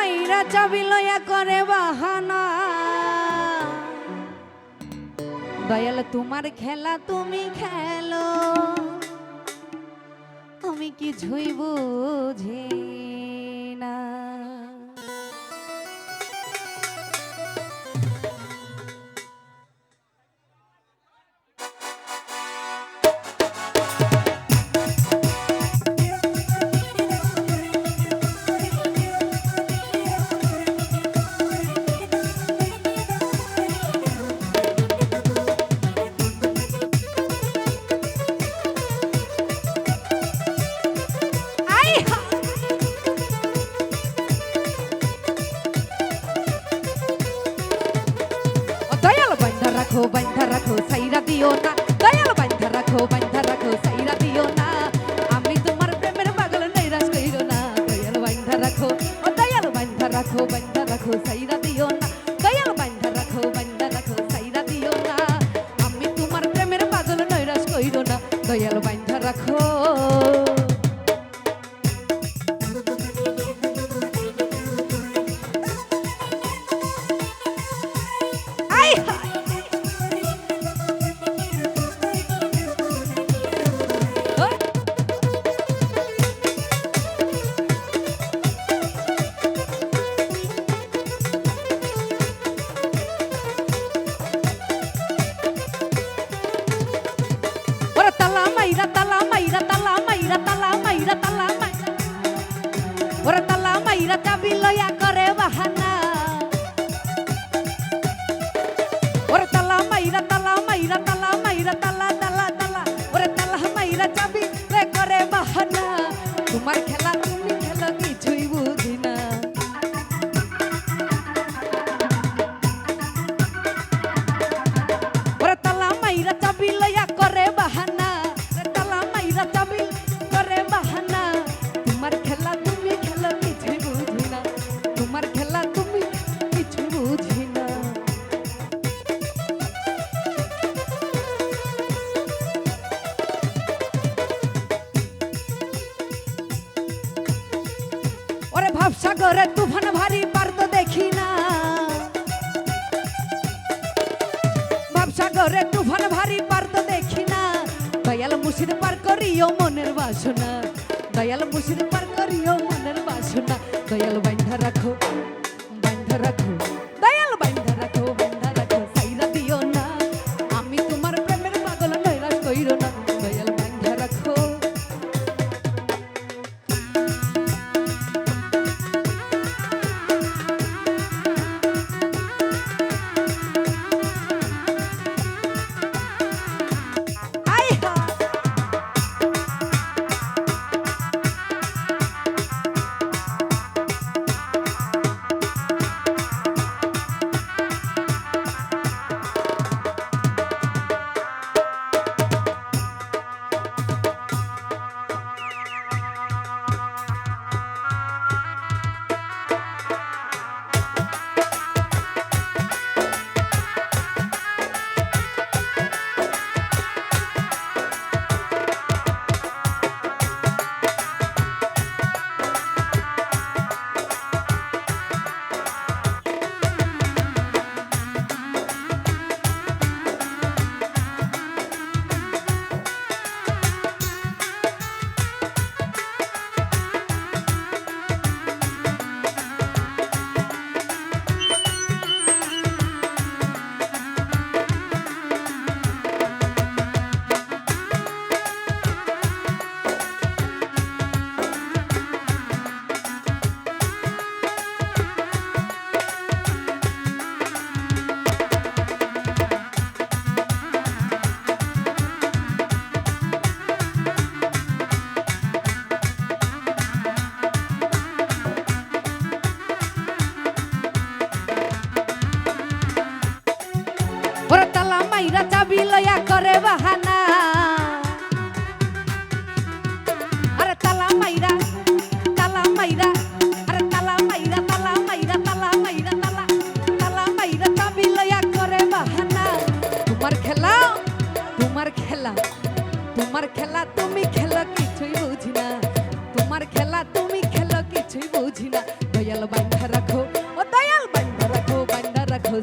মাইরা চাবি লইয়া করে বাহানা দয়াল তোমার খেলা তুমি খেলো আমি কিছুই বুঝি না বান্ধা রাখো সাইরা দিও না দয়াল বান্ধা রাখো সাইরা দিও না আমি তোমার প্রেমের পাগল নৈরাশ কইরো না দয়াল বান্ধা রাখো ও দয়াল বান্ধা রাখো সাইরা দিও না দয়াল বান্ধা রাখো সাইরা দিও না আমি তোমার প্রেমের পাগল নৈরাশ কইরো না দয়াল বান্ধা রাখো তালা মাইরা চাবি লইয়া করে বাহানা ওরে তালা মাইরা তালা ওরে তালা মাইরা চাবি লে করে বাহানা তোমার খেলা তুমি খেলো কিছুই বুঝি না ওরে তালা মাইরা চাবি লইয়া করে বাহানা তালা মাইরা চাবি করে বাহানা তোমার খেলা তুমি খেলো কিছুই বুঝি না তোমার খেলা তুমি কিছু বুঝি না ওরে ভাবসাগরে তুফান ভারী পার তো দেখি না ভাবসাগরে তুফান ভারী পার তো দেখি না দয়াল মুর্শিদ পার করিও মনের বাসনা দয়াল মুর্শিদ পার করিও মনের বাসনা দয়াল বান্ধা রাখো দয়াল বান্ধা রাখো সাইরা দিও না আমি তোমার প্রেমের পাগল নৈরাশ কইরো না দয়াল বান্ধা রাখো মাইরা চাবি লইয়া করে বাহানা আরে তালা মাইরা আরে তালা মাইরা চাবি লইয়া করে বাহানা তোমার খেলা তুমি খেলো কিছুই বুঝি না তোমার খেলা তুমি খেলো কিছু কিছুই বুঝি না দয়াল বান্ধা রাখো ও দয়াল বান্ধা রাখো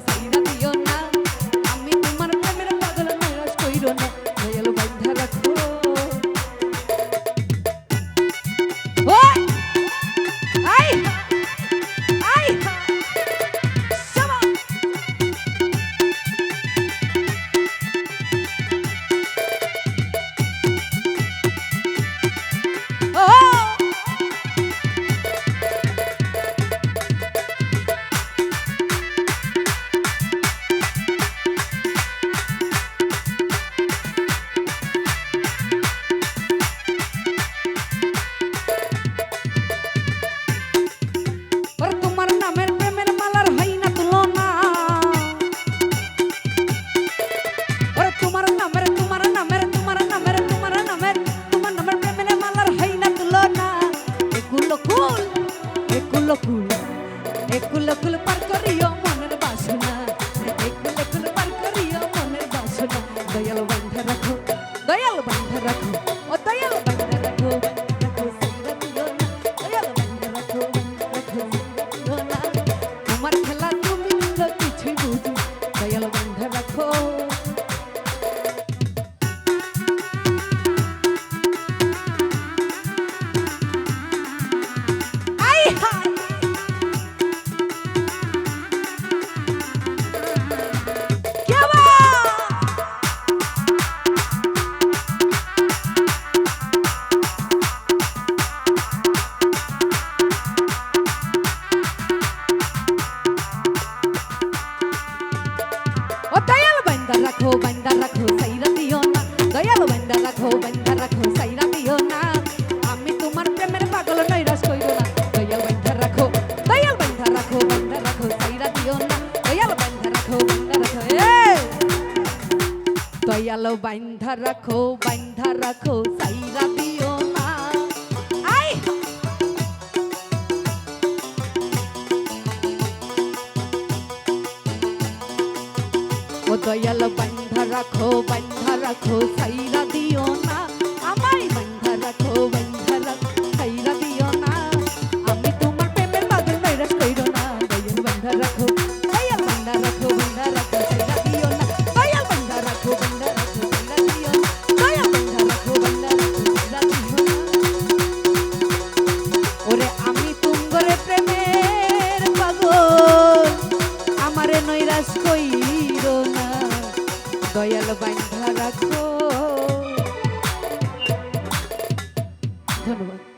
সাইরা দিও না আমি তোমার প্রেমের পাগল নৈরাশ কইরো না দয়াল বান্ধা রাখো ওই আই আই শাবা ও তোমার নামের প্রেমের মালার হয় না তুলনা ওরে তোমার নামের প্রেমের মালার হয় না তুলনা একুলো কুল পার করিও মনের বাসনা একুলো কুল পার করিও মনের বাসনা দয়াল বান্ধা রাখো ও দয়াল বান্ধা রাখো সাইরা দিও না দয়াল বান্ধা রাখো দিও না তোমার খেলা তুমি তো কিছুই বুঝি দয়াল বান্ধা রাখো আই হাই কেবা ও দয়াল বান্ধা রাখো সাইরা দিও না দয়াল বান্ধা রাখো সাইরা দিও না আমি তোমার প্রেমের পাগল নৈরাশ কইরো না দয়াল বান্ধা রাখো সাইরা দিও না দয়াল বান্ধা রাখো দয়াল বান্ধা রাখো সাইরা দিও না আই ও দয়াল বান্ধা রাখো সাইরা দিও না আমায় বান্ধা রাখো সাইরা দিও না আমি তোমার প্রেমের পাগল নৈরাশ কইরো না দয়াল বান্ধা রাখো সাইরা দিও না দয়াল বান্ধা রাখো সাইরা দিও না দয়াল বান্ধা রাখো সাইরা দিও না ওরে আমি তুমগরে প্রেমের পাগল আমারে নৈরাশ কইরো না দয়াল বান্ধা রাখো ধন্যবাদ।